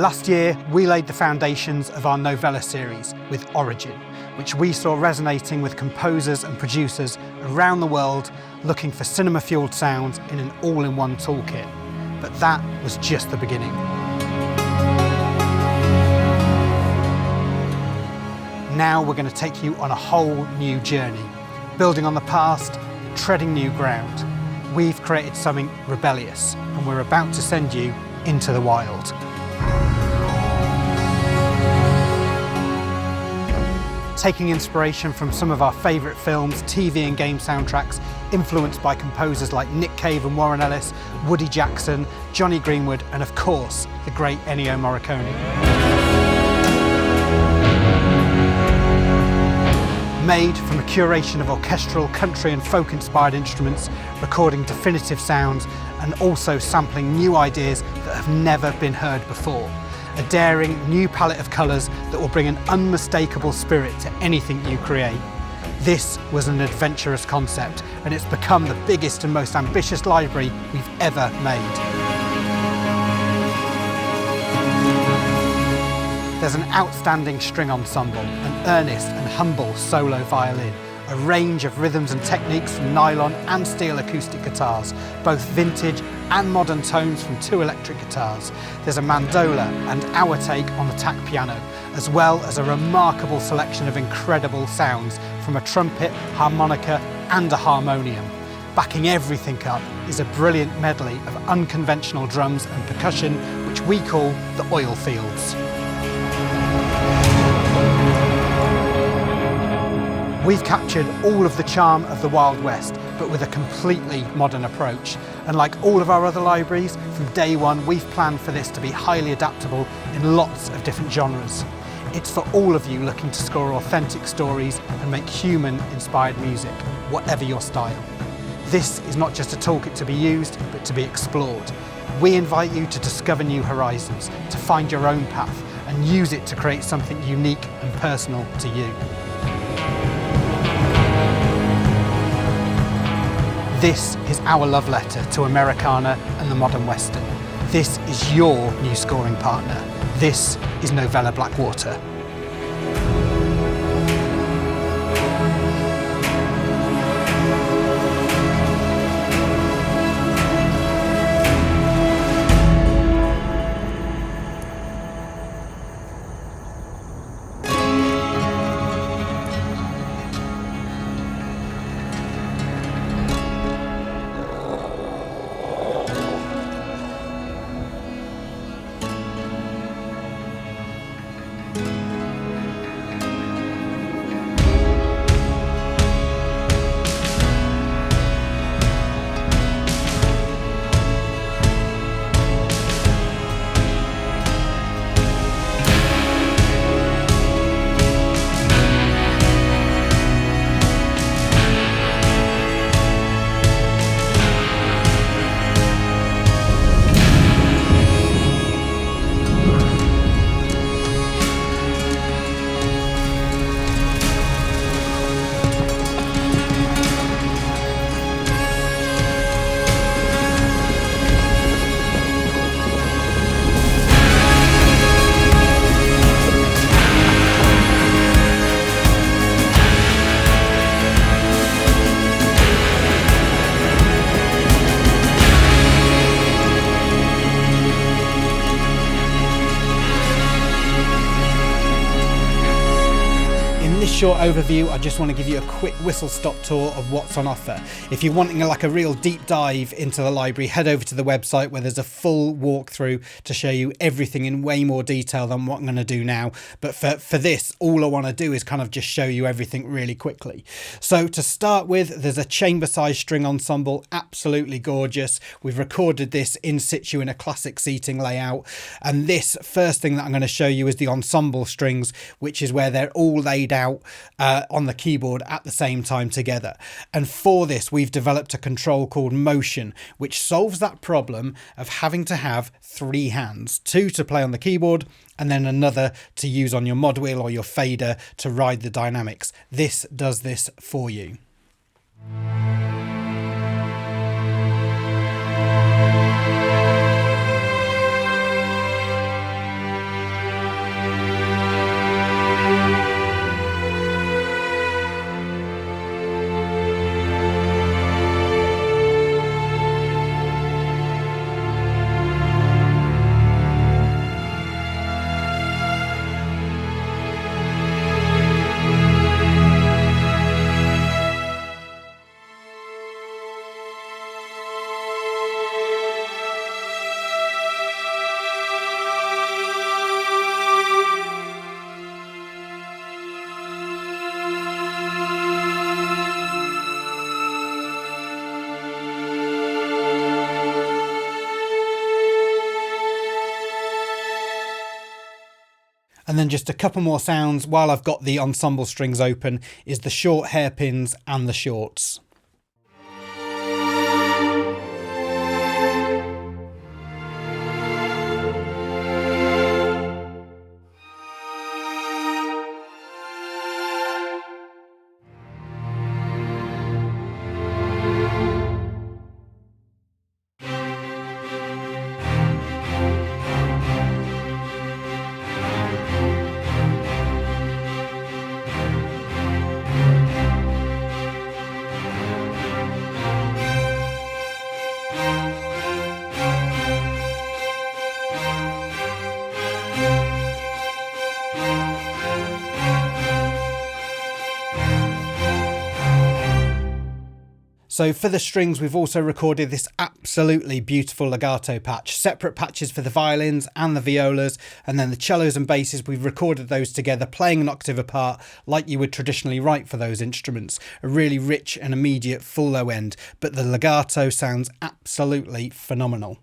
Last year, we laid the foundations of our Novella series with Origin, which we saw resonating with composers and producers around the world looking for cinema-fueled sounds in an all-in-one toolkit. But that was just the beginning. Now we're going to take you on a whole new journey, building on the past, treading new ground. We've created something rebellious, and we're about to send you into the wild. Taking inspiration from some of our favourite films, TV and game soundtracks, influenced by composers like Nick Cave and Warren Ellis, Woody Jackson, Johnny Greenwood, and of course, the great Ennio Morricone. Made from a curation of orchestral, country and folk-inspired instruments, recording definitive sounds and also sampling new ideas that have never been heard before. A daring new palette of colours that will bring an unmistakable spirit to anything you create. This was an adventurous concept, and it's become the biggest and most ambitious library we've ever made. There's an outstanding string ensemble, an earnest and humble solo violin, a range of rhythms and techniques from nylon and steel acoustic guitars, both vintage and modern tones from 2 electric guitars. There's a mandola and our take on the tack piano, as well as a remarkable selection of incredible sounds from a trumpet, harmonica and a harmonium. Backing everything up is a brilliant medley of unconventional drums and percussion, which we call the oil fields. We've captured all of the charm of the Wild West, but with a completely modern approach. And like all of our other libraries, from day one, we've planned for this to be highly adaptable in lots of different genres. It's for all of you looking to score authentic stories and make human-inspired music, whatever your style. This is not just a toolkit to be used, but to be explored. We invite you to discover new horizons, to find your own path, and use it to create something unique and personal to you. This is our love letter to Americana and the modern Western. This is your new scoring partner. This is Novella Blackwater. Short overview, I just want to give you a quick whistle-stop tour of what's on offer. If you're wanting like a real deep dive into the library, head over to the website where there's a full walkthrough to show you everything in way more detail than what I'm going to do now. But for this, all I want to do is kind of just show you everything really quickly. So to start with, there's a chamber-sized string ensemble, absolutely gorgeous. We've recorded this in situ in a classic seating layout. And this first thing that I'm going to show you is the ensemble strings, which is where they're all laid out on the keyboard at the same time together. And for this, we've developed a control called Motion, which solves that problem of having to have 3 hands, 2 to play on the keyboard and then another to use on your mod wheel or your fader to ride the dynamics. This does this for you. And then just a couple more sounds while I've got the ensemble strings open is the short hairpins and the shorts. So for the strings, we've also recorded this absolutely beautiful legato patch, separate patches for the violins and the violas, and then the cellos and basses, we've recorded those together, playing an octave apart like you would traditionally write for those instruments. A really rich and immediate full low end, but the legato sounds absolutely phenomenal.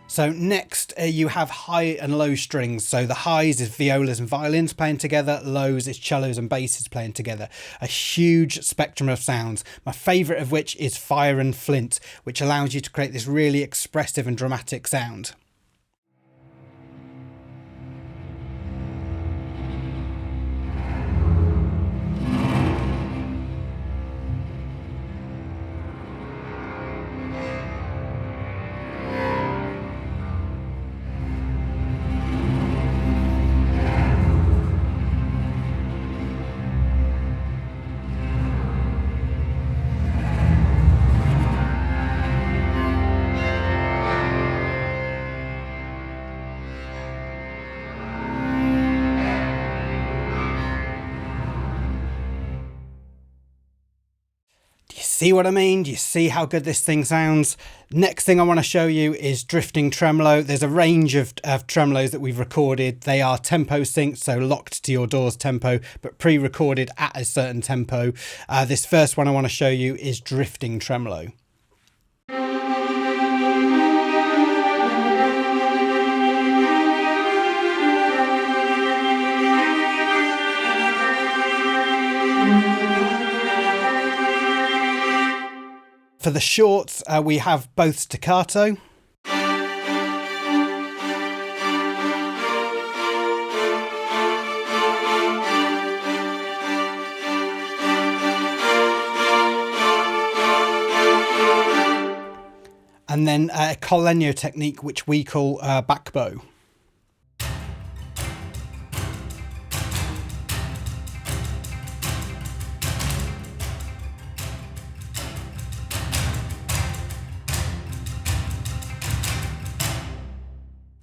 So next you have high and low strings. So the highs is violas and violins playing together, lows is cellos and basses playing together. A huge spectrum of sounds, my favourite of which is fire and flint, which allows you to create this really expressive and dramatic sound. See what I mean? Do you see how good this thing sounds? Next thing I want to show you is drifting tremolo. There's a range of tremolos that we've recorded. They are tempo synced, so locked to your DAW's tempo, but pre-recorded at a certain tempo. This first one I want to show you is drifting tremolo. For the shorts, we have both staccato. And then a collegno technique, which we call backbow.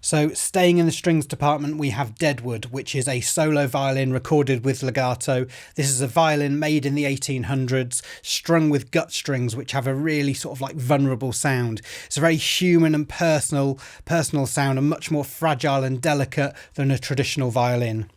So staying in the strings department, we have Deadwood, which is a solo violin recorded with legato. This is a violin made in the 1800s, strung with gut strings, which have a really sort of like vulnerable sound. It's a very human and personal sound, and much more fragile and delicate than a traditional violin.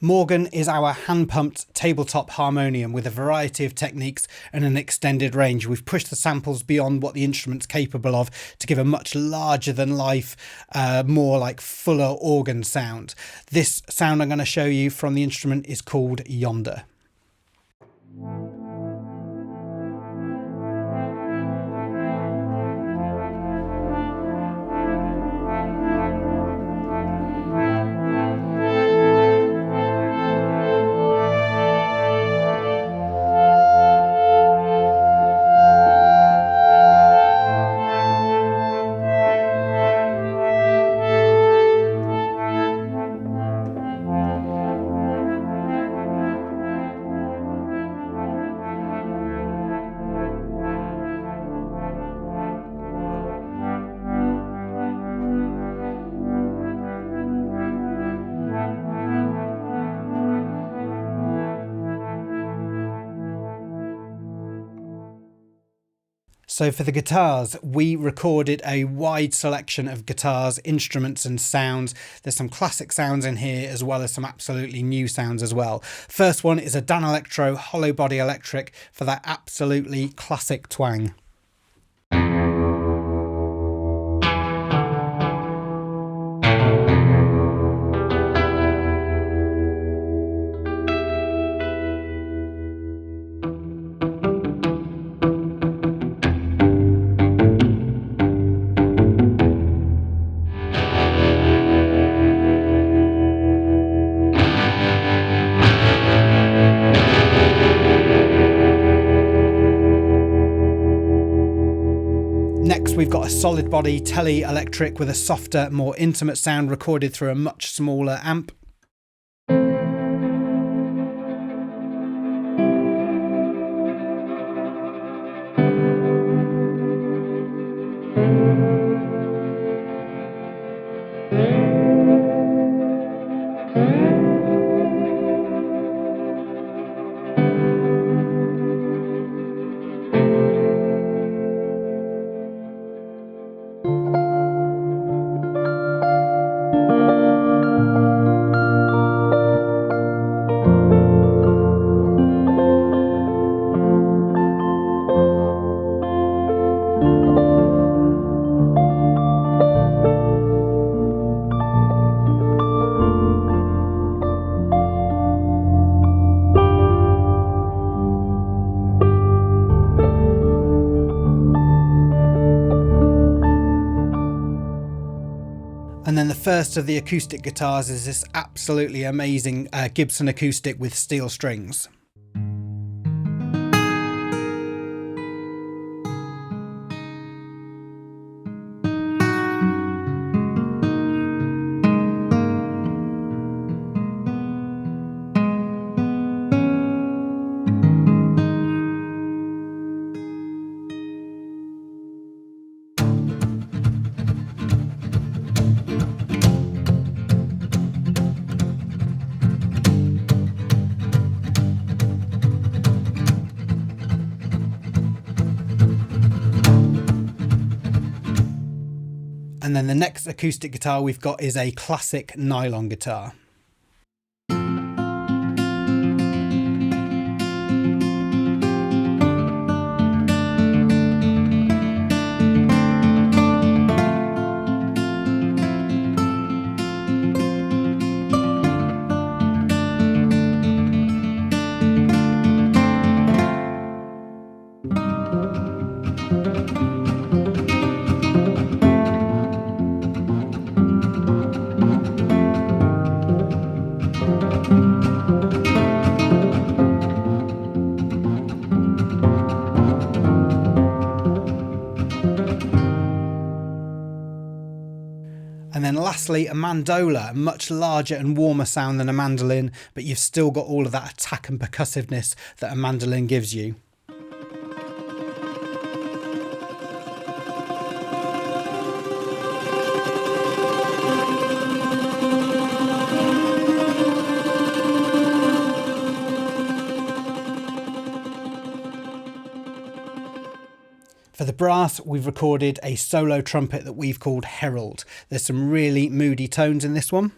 Morgan is our hand-pumped tabletop harmonium with a variety of techniques and an extended range. We've pushed the samples beyond what the instrument's capable of to give a much larger than life, more like fuller organ sound. This sound I'm going to show you from the instrument is called Yonder. So for the guitars, we recorded a wide selection of guitars, instruments and sounds. There's some classic sounds in here as well as some absolutely new sounds as well. First one is a Danelectro hollow body electric for that absolutely classic twang. Next, we've got a solid body Tele electric with a softer, more intimate sound recorded through a much smaller amp. And then the first of the acoustic guitars is this absolutely amazing Gibson acoustic with steel strings. And then the next acoustic guitar we've got is a classic nylon guitar. And then lastly, a mandola, a much larger and warmer sound than a mandolin, but you've still got all of that attack and percussiveness that a mandolin gives you. For the brass, we've recorded a solo trumpet that we've called Herald. There's some really moody tones in this one.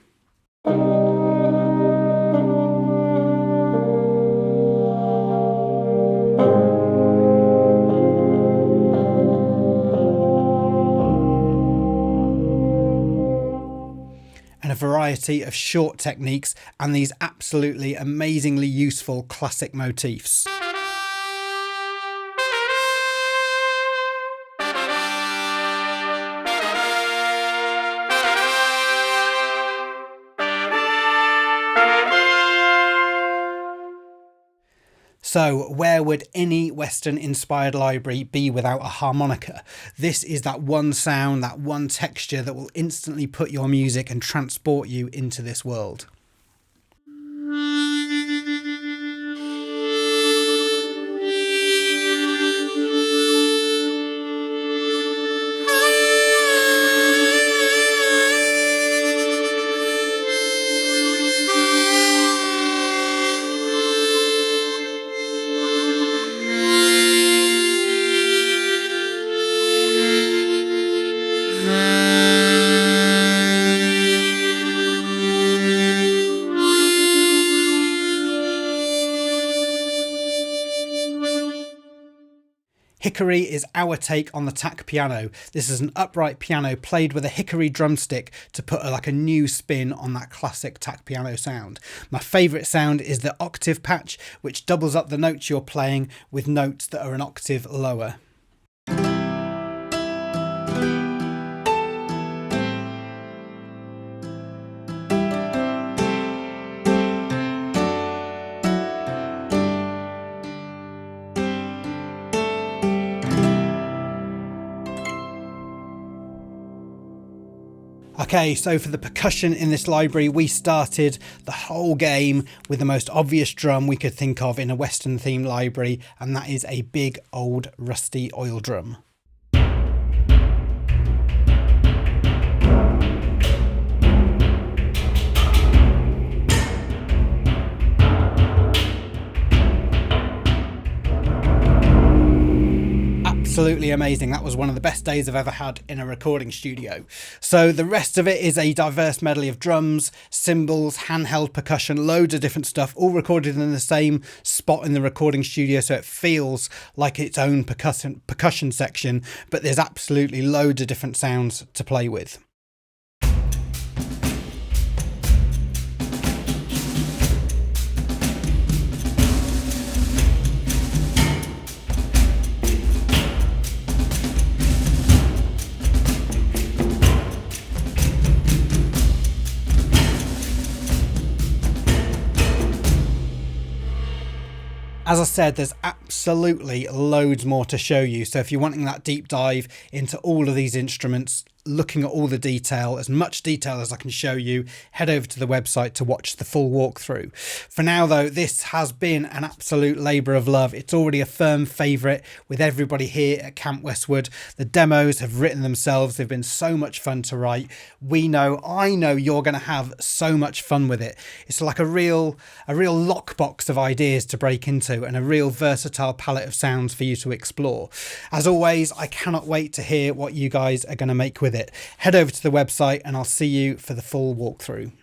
variety of short techniques and these absolutely amazingly useful classic motifs. So where would any Western-inspired library be without a harmonica? This is that one sound, that one texture that will instantly put your music and transport you into this world. Hickory is our take on the tack piano. This is an upright piano played with a hickory drumstick to put like a new spin on that classic tack piano sound. My favourite sound is the octave patch, which doubles up the notes you're playing with notes that are an octave lower. Okay, so for the percussion in this library, we started the whole game with the most obvious drum we could think of in a Western themed library, and that is a big old rusty oil drum. Absolutely amazing. That was one of the best days I've ever had in a recording studio. So the rest of it is a diverse medley of drums, cymbals, handheld percussion, loads of different stuff, all recorded in the same spot in the recording studio, so it feels like its own percussion section, but there's absolutely loads of different sounds to play with. As I said, there's absolutely loads more to show you. So if you're wanting that deep dive into all of these instruments, looking at all the detail, as much detail as I can show you, head over to the website to watch the full walkthrough. For now though, this has been an absolute labour of love. It's already a firm favourite with everybody here at Camp Westwood. The demos have written themselves. They've been so much fun to write. I know you're going to have so much fun with it. It's like a real lockbox of ideas to break into and a real versatile palette of sounds for you to explore. As always, I cannot wait to hear what you guys are going to make with it. Head over to the website and I'll see you for the full walkthrough.